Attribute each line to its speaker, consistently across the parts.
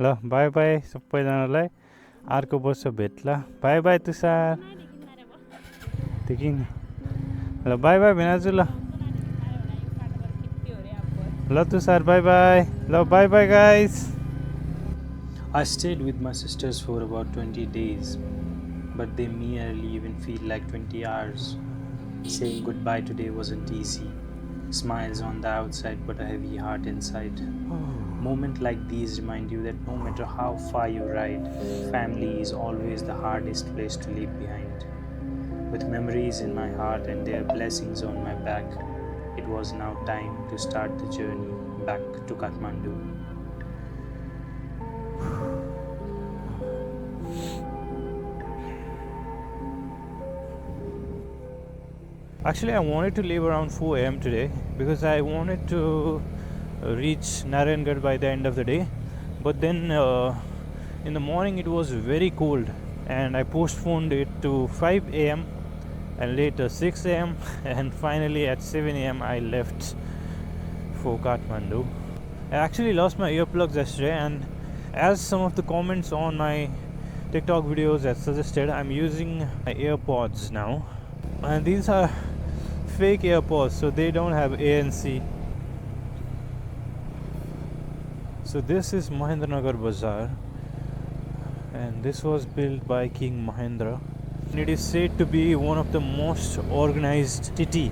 Speaker 1: ल by by सबैजनालाई अर्को वर्ष भेट्ला बाई बाई तुषार देखि नि ल बाई बाई भेनाजु ल ल तुषार बाई बाई ल by by guys
Speaker 2: I stayed with my sisters for about 20 days, but they merely even feel like 20 hours. Saying goodbye today wasn't easy. Smiles on the outside but a heavy heart inside. Moments like these remind you that no matter how far you ride, family is always the hardest place to leave behind. With memories in my heart and their blessings on my back, it was now time to start the journey back to Kathmandu.
Speaker 1: Actually, I wanted to leave around 4 a.m. today because I wanted to reach Narayanagar by the end of the day. But then in the morning it was very cold and I postponed it to 5 a.m. and later 6 a.m. and finally at 7 a.m. I left for Kathmandu. I actually lost my earplugs yesterday, and as some of the comments on my TikTok videos have suggested, I'm using my AirPods now, and these are fake AirPods, so they don't have ANC. So this is Mahendranagar Bazaar, and this was built by King Mahendra. It is said to be one of the most organized city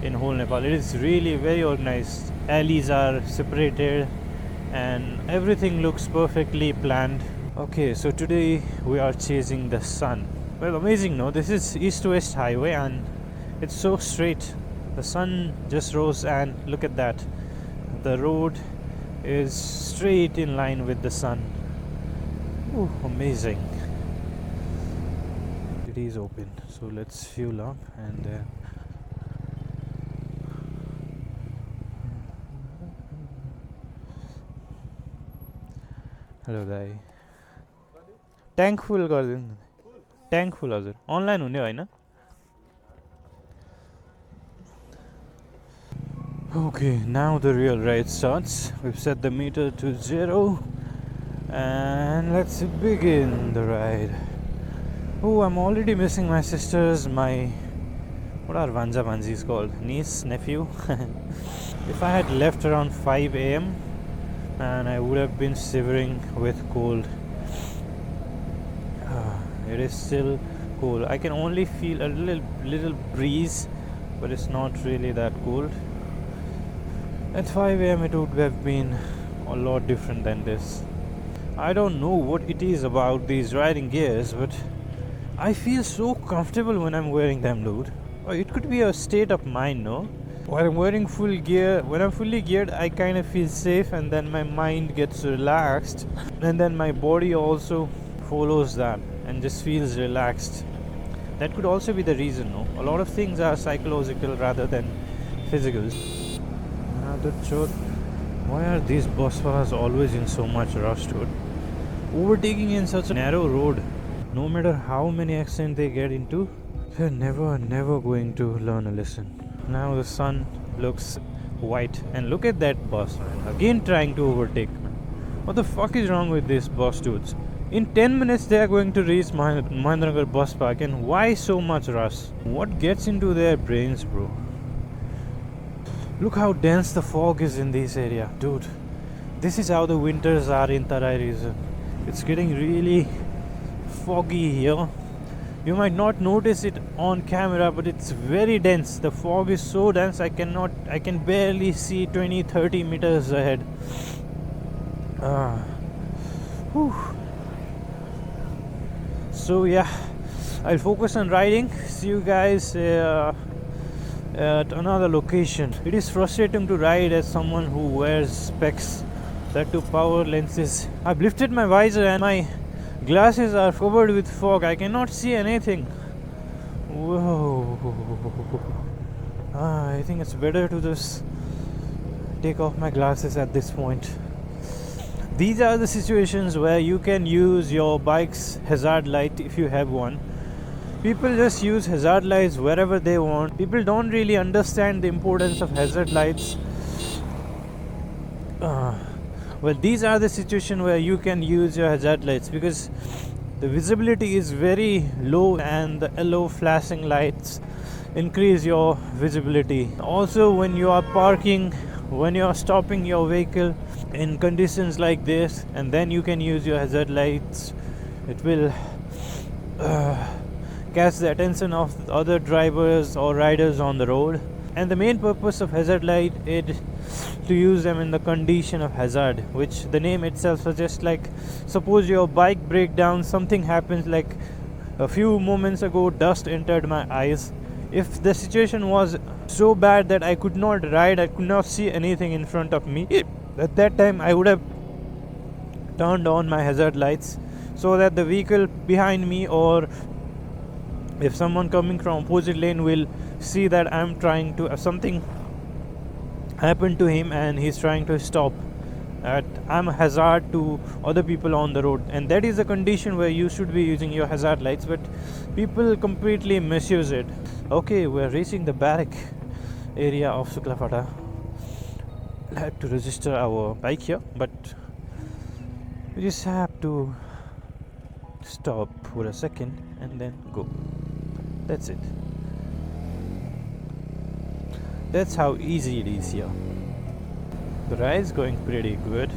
Speaker 1: in whole Nepal. It is really very organized. Alleys are separated and everything looks perfectly planned. Okay, so today we are chasing the sun. Well, amazing, no? This is east-west highway and it's so straight. The sun just rose and look at that. The road is straight in line with the sun. Ooh, amazing. It is open, so let's fuel up and hello guy. Tank full गरिदिनु. Tank full हजुर. Online हुने हैन? Okay, now the real ride starts. We've set the meter to 0 and let's begin the ride. Oh, I'm already missing my sisters, what are Vanja Vanjis called? Niece, nephew. If I had left around 5 a.m. and I would have been shivering with cold. It is still cold. I can only feel a little breeze, but it's not really that cold. At 5 a.m. it would have been a lot different than this. I don't know what it is about these riding gears, but I feel so comfortable when I'm wearing them, dude. Or it could be a state of mind, no? When I'm wearing full gear, when I'm fully geared, I kind of feel safe, and then my mind gets relaxed, and then my body also follows that and just feels relaxed. That could also be the reason, no? A lot of things are psychological rather than physical. Why are these bus cars always in so much rush, dude? Overtaking in such a narrow road. No matter how many accidents they get into, they're never going to learn a lesson. Now the sun looks white, and look at that bus, man. Again trying to overtake, man. What the fuck is wrong with these bus dudes? In 10 minutes they are going to reach Mahendranagar bus park, and why so much rush? What gets into their brains, bro? Look how dense the fog is in this area, dude. This is how the winters are in Tarai region. It's getting really foggy here. You might not notice it on camera, but it's very dense. The fog is so dense I can barely see 20-30 meters ahead. So yeah, I'll focus on riding. See you guys at another location. It is frustrating to ride as someone who wears specs, that too power lenses. I've lifted my visor and my glasses are covered with fog. I cannot see anything. Whoa. I think it's better to just take off my glasses at this point. These are the situations where you can use your bike's hazard light if you have one. People just use hazard lights wherever they want. People don't really understand the importance of hazard lights. Well, these are the situation where you can use your hazard lights, because the visibility is very low and the yellow flashing lights increase your visibility. Also, when you are parking, when you are stopping your vehicle in conditions like this, and then you can use your hazard lights, it will catch the attention of other drivers or riders on the road. And the main purpose of hazard light is to use them in the condition of hazard, which the name itself suggests. Like, suppose your bike breaks down, something happens, like a few moments ago dust entered my eyes. If the situation was so bad that I could not ride, I could not see anything in front of me, at that time I would have turned on my hazard lights, so that the vehicle behind me, or if someone coming from opposite lane, will see that I'm trying to something happened to him and he's trying to stop, that I'm a hazard to other people on the road. And that is a condition where you should be using your hazard lights, but people completely misuse it. Okay, we're reaching the barrack area of Suklafada. We'll have to register our bike here, but we just have to stop for a second and then go. That's it. That's how easy it is here. The ride is going pretty good.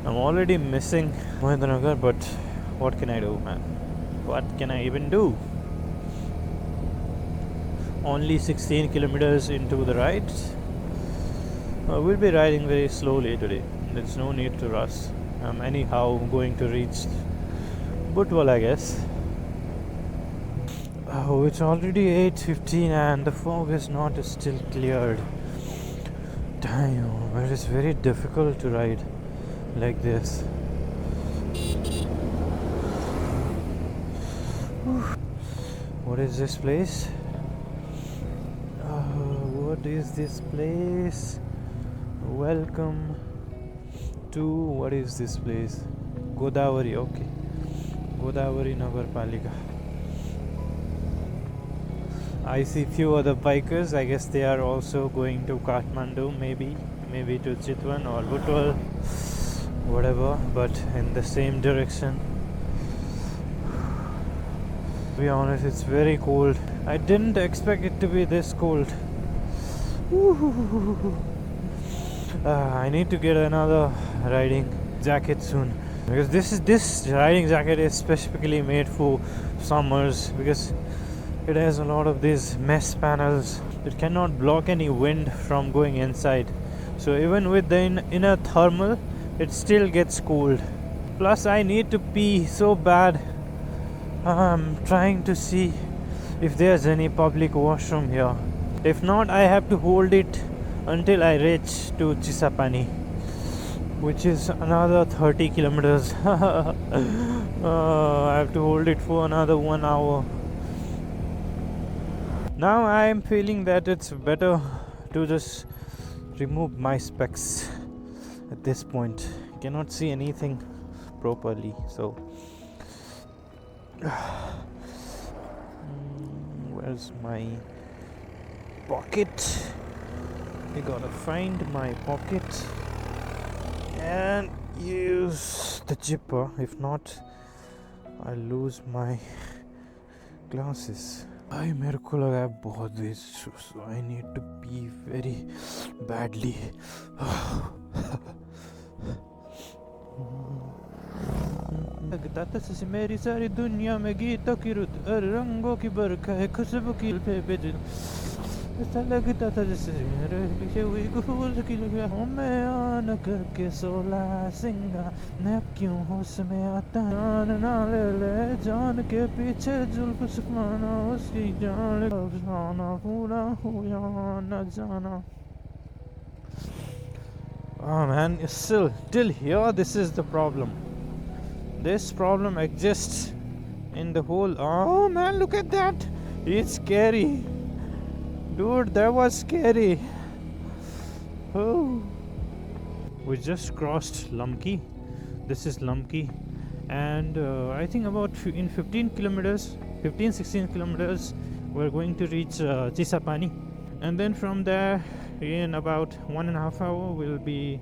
Speaker 1: I'm already missing Mahendranagar, but what can I do, man? What can I even do? Only 16 kilometers into the ride. We'll be riding very slowly today. There's no need to rush. I'm anyhow going to reach Butwal, I guess. Oh, it's already 8:15 and the fog is not still cleared. Damn, it is very difficult to ride like this. What is this place? What is this place? Welcome to, what is this place? Godavari, okay. Godavari Nagar Palika. I see few other bikers. I guess they are also going to Kathmandu, maybe to Chitwan or Butwal, whatever, but in the same direction. To be honest, it's very cold. I didn't expect it to be this cold. I need to get another riding jacket soon, because this riding jacket is specifically made for summers, because it has a lot of these mesh panels. It cannot block any wind from going inside, so even with the inner thermal, it still gets cold. Plus, I need to pee so bad. I'm trying to see if there's any public washroom here. If not, I have to hold it until I reach to Chisapani, which is another 30 kilometers. I have to hold it for another 1 hour. Now I am feeling that it's better to just remove my specs at this point. Cannot see anything properly, so where's my pocket? I gotta find my pocket and use the zipper. If not, I lose my glasses. मेरे को लगा है बहुत waste, so I need to pee very badly. लगता था मेरी सारी दुनिया में गीतों की रुत और रंगों की बरखा है, खुशबू की बेबे। ऐसा लगता था जैसे मेरे पीछे हुई फूल की लगा हूँ मैं आना करके 16 सिंगा, मैं क्यों होश में आता जान ना ले ले जान के पीछे जुल्फ सुफाना उसकी जान अफसाना पूरा हुआ न जाना. Oh man, still till here this is the problem. This problem exists in the whole. Oh man, look at that! It's scary. Dude, that was scary. Oh. We just crossed Lamki. This is Lamki. And I think about in 16 kilometers, we're going to reach Chisapani. And then from there, in about 1.5 hours, we'll be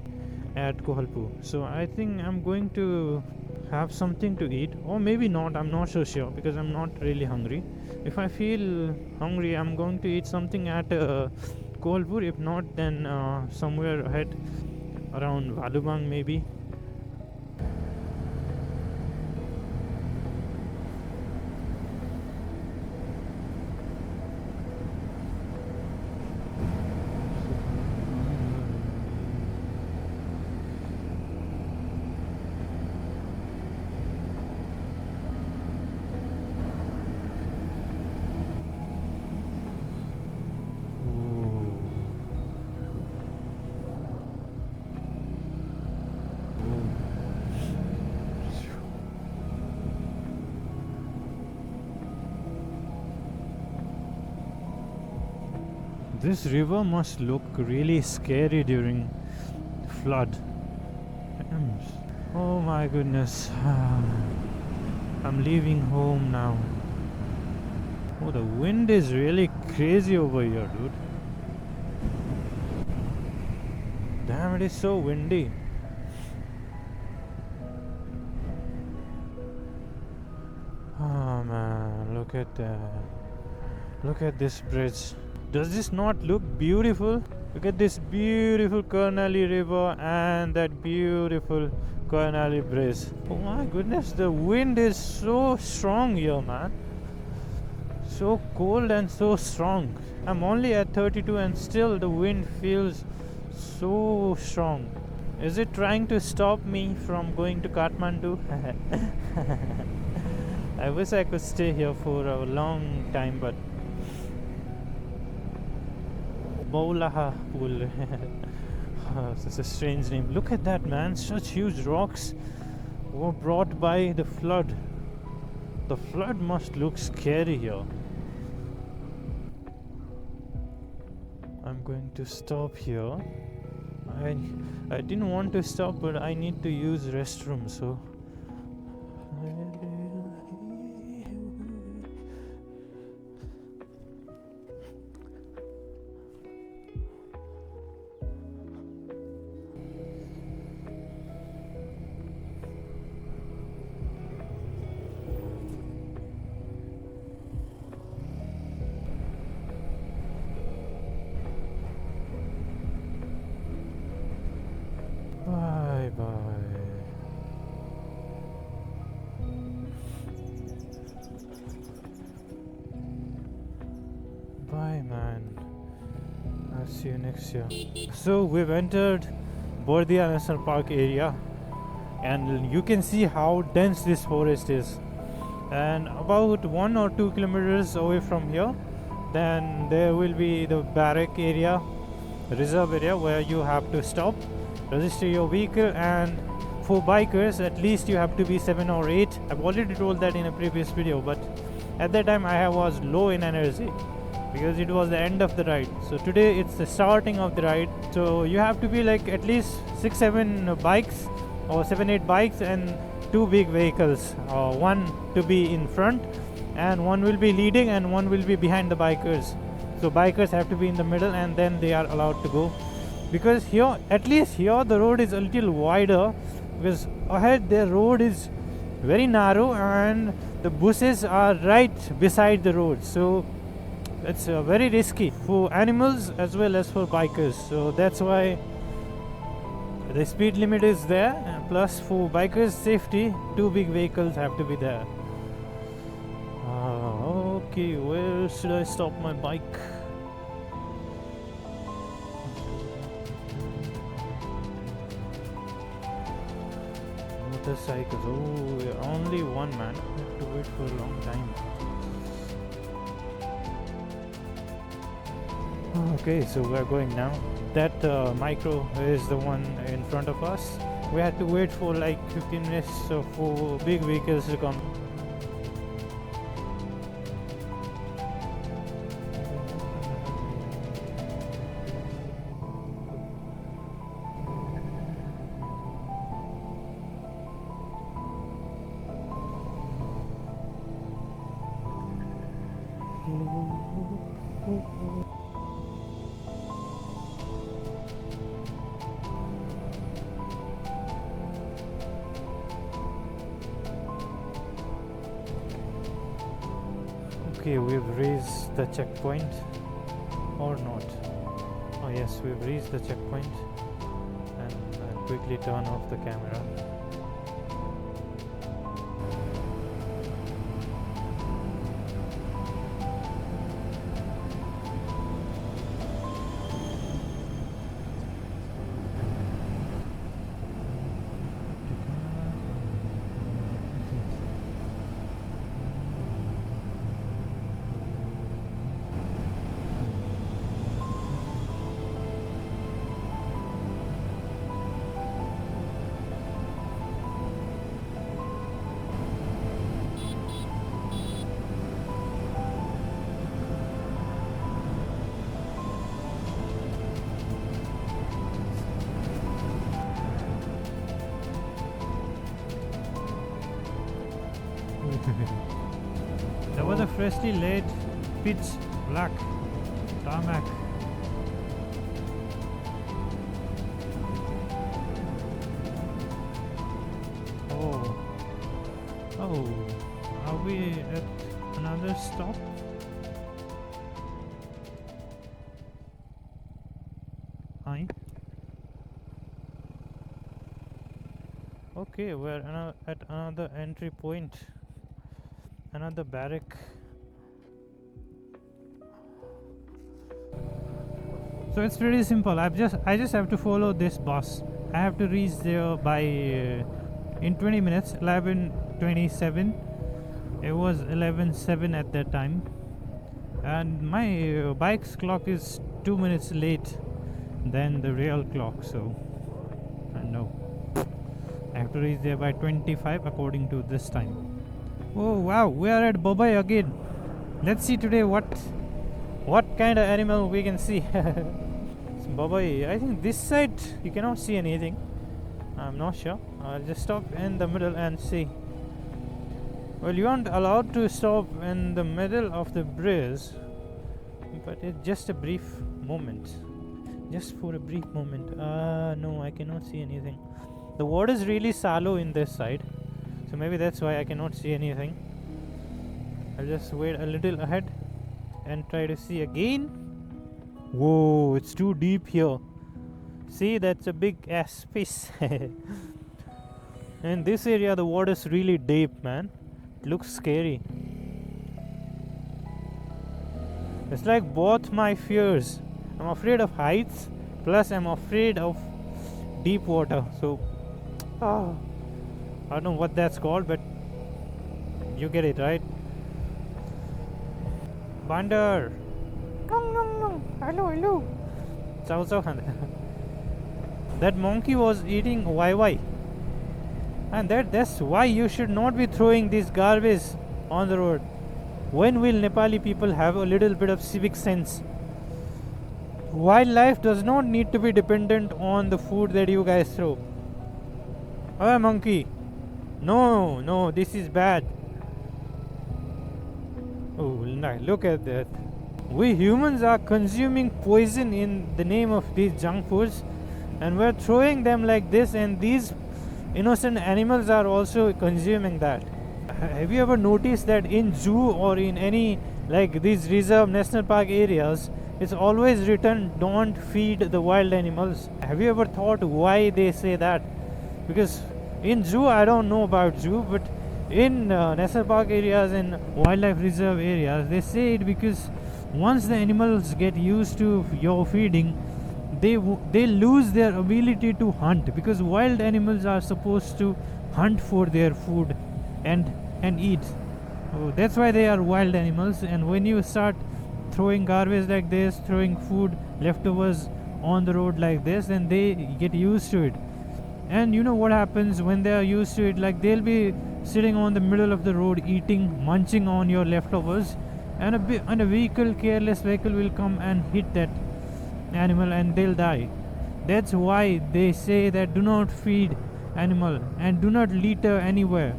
Speaker 1: at Kohalpu. So I think I'm going to have something to eat, or maybe not. I'm not so sure because I'm not really hungry. If I feel hungry, I'm going to eat something at Kohalpur. If not, then somewhere ahead around Valubang maybe. This river must look really scary during flood. Oh my goodness. I'm leaving home now. Oh, the wind is really crazy over here, dude. Damn, it is so windy. Oh man, look at that. Look at this bridge. Does this not look beautiful? Look at this beautiful Karnali river and that beautiful Karnali bridge. Oh my goodness, the wind is so strong here, man. So cold and so strong. I'm only at 32 and still the wind feels so strong. Is it trying to stop me from going to Kathmandu? I wish I could stay here for a long time, but Boulaha Pool. That's a strange name. Look at that, man. Such huge rocks were brought by the flood. The flood must look scary here. I'm going to stop here. I didn't want to stop, but I need to use restroom, so bye bye. Bye, man. I'll see you next year. So we've entered Bordia National Park area, and you can see how dense this forest is. And about 1 or 2 kilometers away from here, then there will be the barrack area, reserve area, where you have to stop, register your vehicle, and for bikers at least you have to be 7 or 8. I've already told that in a previous video, but at that time I was low in energy because it was the end of the ride. So today it's the starting of the ride, so you have to be like at least 6-7 bikes or 7-8 bikes and 2 big vehicles, one to be in front and one will be leading and one will be behind the bikers. So bikers have to be in the middle and then they are allowed to go, because here, at least here, the road is a little wider, because ahead the road is very narrow and the buses are right beside the road, so it's very risky for animals as well as for bikers. So that's why the speed limit is there, and plus for bikers safety 2 big vehicles have to be there. Okay, where should I stop my bike? Motorcycles. Oh, yeah, only one, man. I have to wait for a long time. Okay, so we're going now. That micro is the one in front of us. We had to wait for like 15 minutes for big vehicles to come. Okay, we've reached the checkpoint or not. Oh yes, we've reached the checkpoint, and I'll quickly turn off the camera. There was a freshly laid pitch black tarmac. Oh, are we at another stop? Aye. Okay, we're at another entry point, another barrack. So it's pretty simple. I just have to follow this bus. I have to reach there by in 20 minutes, 11:27. It was 11:07 at that time, and my bike's clock is 2 minutes late than the real clock. So I know I have to reach there by 25 according to this time. Oh wow, we are at Bobai again. Let's see today what kind of animal we can see. Bobai, I think this side you cannot see anything. I'm not sure. I'll just stop in the middle and see. Well, you aren't allowed to stop in the middle of the bridge, but it's just a brief moment. Just for a brief moment. No, I cannot see anything. The water is really shallow in this side, so maybe that's why I cannot see anything. I'll just wait a little ahead and try to see again. Whoa, it's too deep here. See, that's a big ass fish. In this area the water is really deep, man. It looks scary. It's like both my fears. I'm afraid of heights, plus I'm afraid of deep water. So I don't know what that's called, but you get it, right? Bandar. Hello. Chow. That monkey was eating YY. And that's why you should not be throwing this garbage on the road. When will Nepali people have a little bit of civic sense? Wildlife does not need to be dependent on the food that you guys throw. Oh, monkey. No, this is bad. Oh, look at that. We humans are consuming poison in the name of these junk foods, and we're throwing them like this, and these innocent animals are also consuming that. Have you ever noticed that in zoo or in any like these reserve national park areas, it's always written don't feed the wild animals? Have you ever thought why they say that? Because in zoo, I don't know about zoo, but in national park areas and wildlife reserve areas, they say it because once the animals get used to your feeding, they lose their ability to hunt, because wild animals are supposed to hunt for their food and eat. So that's why they are wild animals. And when you start throwing garbage like this, throwing food leftovers on the road like this, then they get used to it. And you know what happens when they are used to it? Like they'll be sitting on the middle of the road eating, munching on your leftovers, and a careless vehicle will come and hit that animal and they'll die. That's why they say that do not feed animal and do not litter anywhere.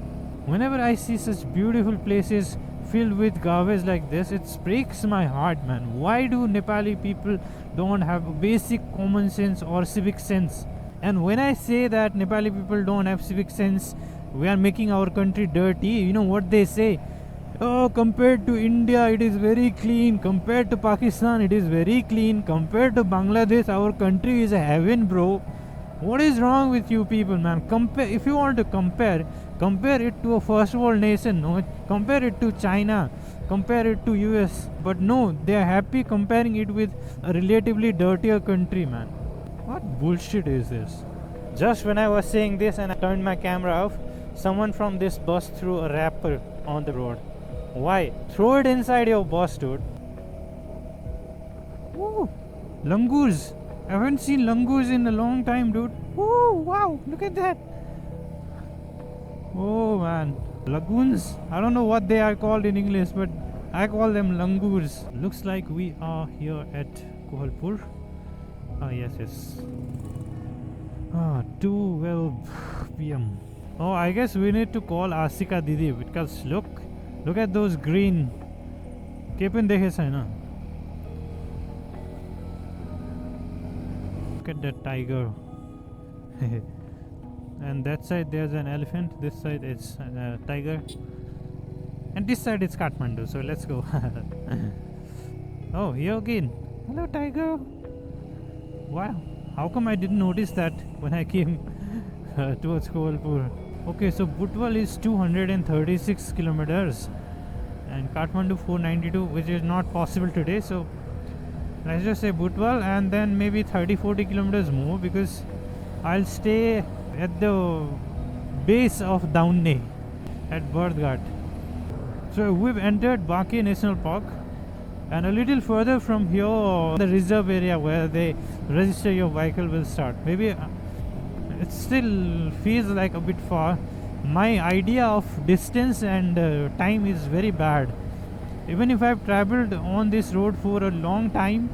Speaker 1: Whenever I see such beautiful places filled with garbage like this, it breaks my heart, man. Why do Nepali people don't have basic common sense or civic sense? And when I say that Nepali people don't have civic sense, we are making our country dirty, you know what they say? Oh, compared to India, it is very clean. Compared to Pakistan, it is very clean. Compared to Bangladesh, our country is a heaven, bro. What is wrong with you people, man? Compare, if you want to compare it to a first world nation. No, compare it to China, compare it to US. But no, they are happy comparing it with a relatively dirtier country, man. What bullshit is this? Just when I was saying this and I turned my camera off, someone from this bus threw a wrapper on the road. Why? Throw it inside your bus, dude. Woo! Langurs. I haven't seen langurs in a long time, dude. Woo! Wow! Look at that. Oh man. Lagoons. I don't know what they are called in English, but I call them langurs. Looks like we are here at Kohalpur. Ah, yes. Ah, 12 p.m. Oh, I guess we need to call Asika Didi because look at those green. Kepen dekhe chai na. Look at that tiger. And that side there's an elephant. This side it's a tiger. And this side it's Kathmandu. So let's go. Oh, here again. Hello, tiger. Wow. How come I didn't notice that when I came towards Kohalpur? Okay, so Butwal is 236 kilometers and Kathmandu 492, which is not possible today. So let's just say Butwal and then maybe 30-40 kilometers more because I'll stay at the base of Daunne at Bardghat. So we've entered Baki National Park and a little further from here the reserve area where they register your vehicle will start. Maybe it still feels like a bit far. My idea of distance and time is very bad. Even if I've traveled on this road for a long time,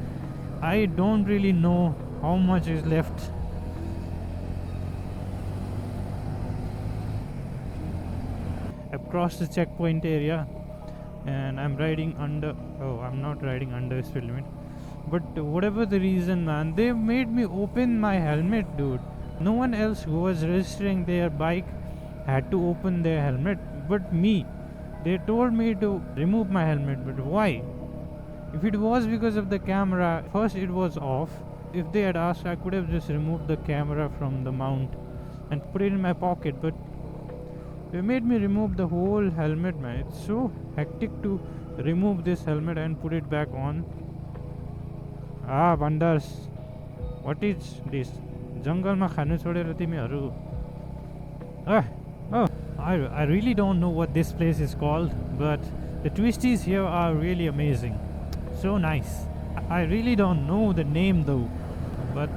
Speaker 1: I don't really know how much is left. I've crossed the checkpoint area and I'm riding under. Oh, I'm not riding under speed limit. But whatever the reason, man, they made me open my helmet, dude. No one else who was registering their bike had to open their helmet, but me. They told me to remove my helmet, but why? If it was because of the camera, first it was off. If they had asked, I could have just removed the camera from the mount and put it in my pocket, but they made me remove the whole helmet, man. It's so hectic to remove this helmet and put it back on. Ah, Bandars. What is this? Jungle khanu chhodera timiharu. Oh, I really don't know what this place is called, but the twisties here are really amazing. So nice. I really don't know the name though, but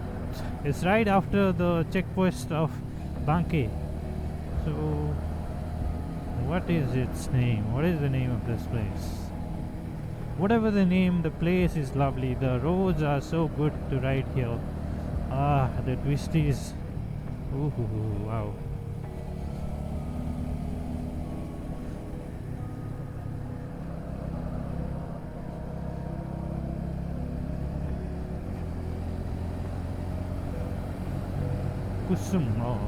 Speaker 1: it's right after the checkpost of Banke. So, what is its name? What is the name of this place? Whatever the name, the place is lovely. The roads are so good to ride here. Ah, the twisties. Ooh, wow. Kusum. Oh.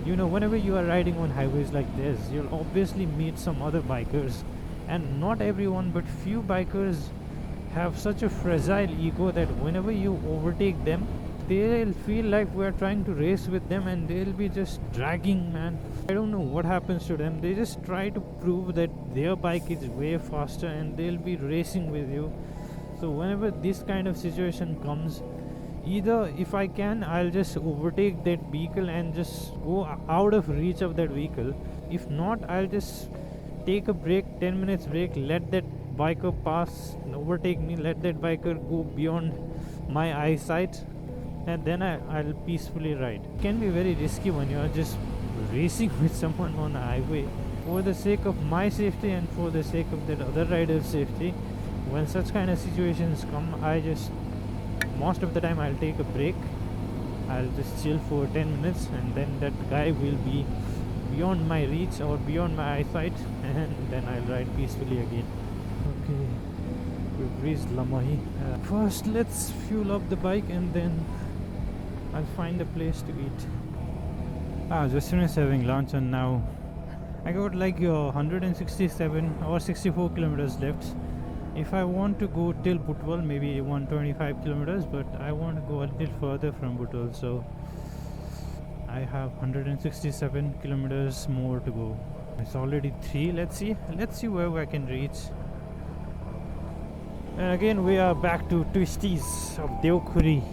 Speaker 1: You know, whenever you are riding on highways like this, you'll obviously meet some other bikers, and not everyone but few bikers have such a fragile ego that whenever you overtake them, they'll feel like we're trying to race with them and they'll be just dragging, man. I don't know what happens to them. They just try to prove that their bike is way faster and they'll be racing with you. So whenever this kind of situation comes, Either if I can, I'll just overtake that vehicle and just go out of reach of that vehicle. If not, I'll just take a break, 10 minutes break, let that biker pass, overtake me, let that biker go beyond my eyesight, and then I'll peacefully ride. It can be very risky when you're just racing with someone on a highway. For the sake of my safety and for the sake of that other rider's safety, when such kind of situations come, I just, most of the time, I'll take a break. I'll just chill for 10 minutes, and then that guy will be beyond my reach or beyond my eyesight, and then I'll ride peacefully again. Okay, we've reached Lamahi. First, let's fuel up the bike, and then I'll find a place to eat. Just finished having lunch, and now I got like 167 or 64 kilometers left. If I want to go till Butwal, maybe 125 kilometers, but I want to go a little further from Butwal, so I have 167 kilometers more to go. It's already 3. Let's see where I can reach. And again, we are back to Twisties of Devkhuri.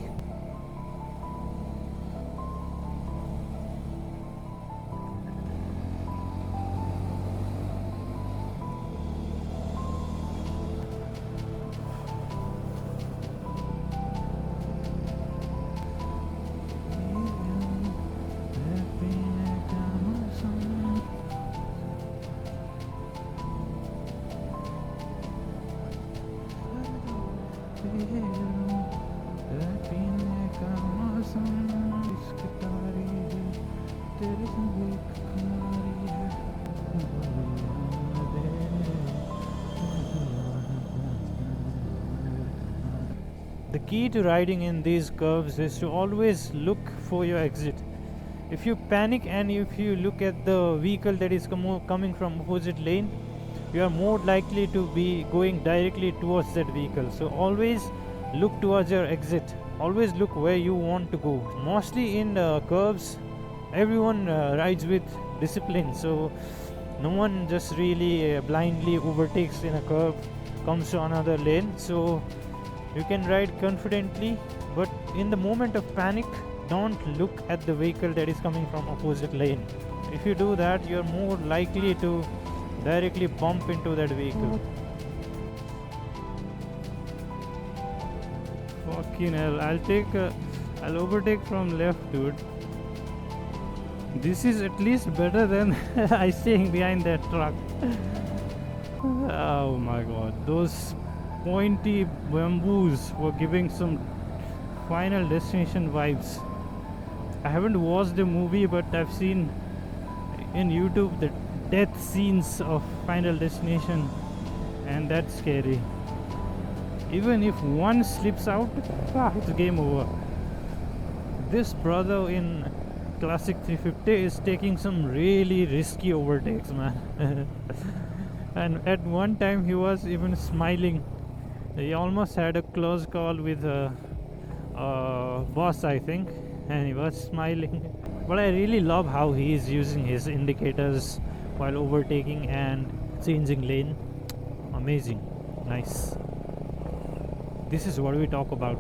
Speaker 1: The key to riding in these curves is to always look for your exit. If you panic and if you look at the vehicle that is coming from opposite lane, you are more likely to be going directly towards that vehicle. So always look towards your exit. Always look where you want to go. Mostly in curves, everyone rides with discipline. So no one just really blindly overtakes in a curve, comes to another lane. So you can ride confidently, but in the moment of panic, don't look at the vehicle that is coming from opposite lane. If you do that, you're more likely to directly bump into that vehicle. Fucking hell, I'll overtake from left, dude. This is at least better than I staying behind that truck. Oh my god, those pointy bamboos were giving some Final Destination vibes. I haven't watched the movie, but I've seen in YouTube the death scenes of Final Destination, and that's scary. Even if one slips out, it's game over. This brother in Classic 350 is taking some really risky overtakes, man. And at one time he was even smiling. He almost had a close call with a boss, I think, and he was smiling. But I really love how he is using his indicators while overtaking and changing lane. Amazing. Nice. This is what we talk about,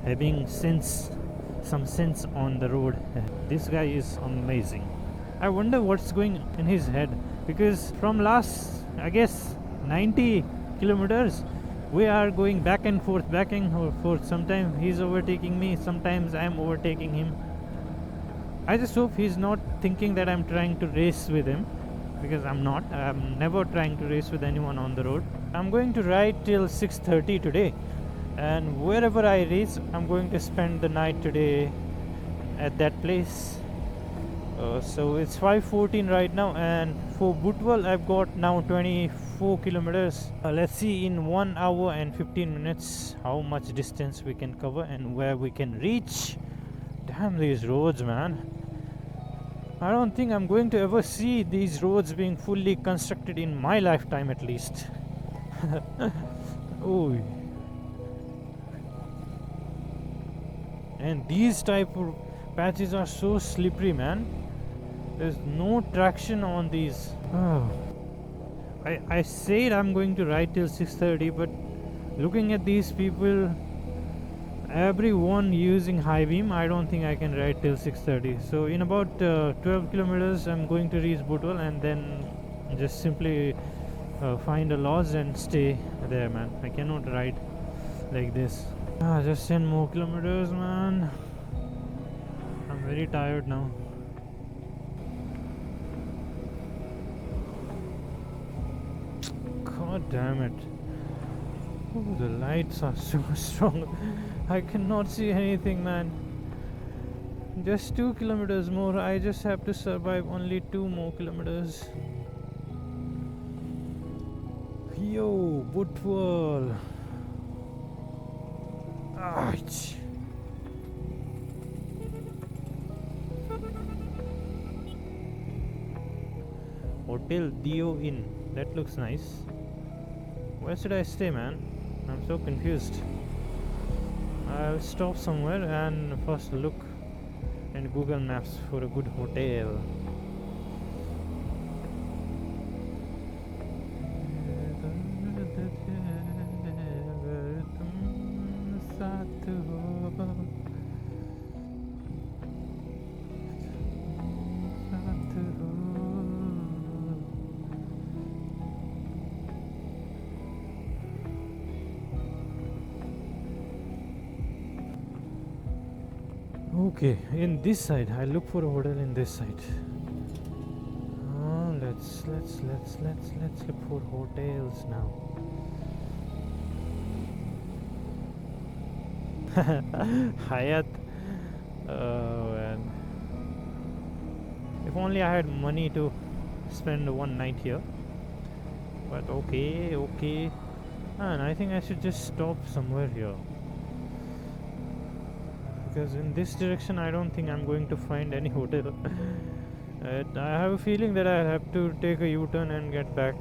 Speaker 1: having some sense on the road. This guy is amazing. I wonder what's going in his head, because from last, I guess, 90 kilometers we are going back and forth. Sometimes he's overtaking me, sometimes I'm overtaking him. I just hope he's not thinking that I'm trying to race with him, because I'm not. I'm never trying to race with anyone on the road. I'm going to ride till 6:30 today, and wherever I reach, I'm going to spend the night today at that place. So it's 5:14 right now, and for Butwal I've got now 24 kilometers. Let's see in 1 hour and 15 minutes how much distance we can cover and where we can reach. Damn these roads, man. I don't think I'm going to ever see these roads being fully constructed in my lifetime, at least. Oh. And these type of patches are so slippery, man. There's no traction on these. Oh. I said I'm going to ride till 6:30, but looking at these people, everyone using high beam. I don't think I can ride till 6:30. So in about 12 kilometers, I'm going to reach Butwal and then just simply find a lodge and stay there, man. I cannot ride like this. Just 10 more kilometers, man. I'm very tired now. God damn it. Oh, the lights are so strong. I cannot see anything, man. Just 2 kilometers more. I just have to survive only 2 more kilometers. Yo, Butwal. Ouch. Hotel Dio Inn. That looks nice. Where should I stay, man? I'm so confused. I'll stop somewhere and first look in Google Maps for a good hotel. Okay, in this side, I look for a hotel in this side. Let's look for hotels now. Hayat. Oh man. If only I had money to spend one night here. But okay. And I think I should just stop somewhere here. Because in this direction I don't think I'm going to find any hotel. I have a feeling that I'll have to take a U-turn and get back.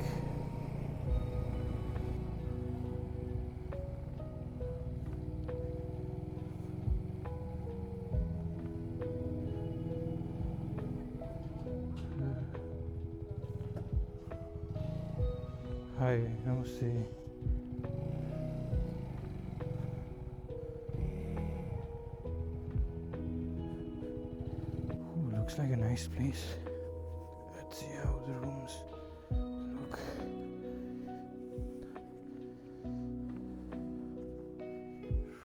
Speaker 1: Hi, namaste. Looks like a nice place. Let's see how the rooms.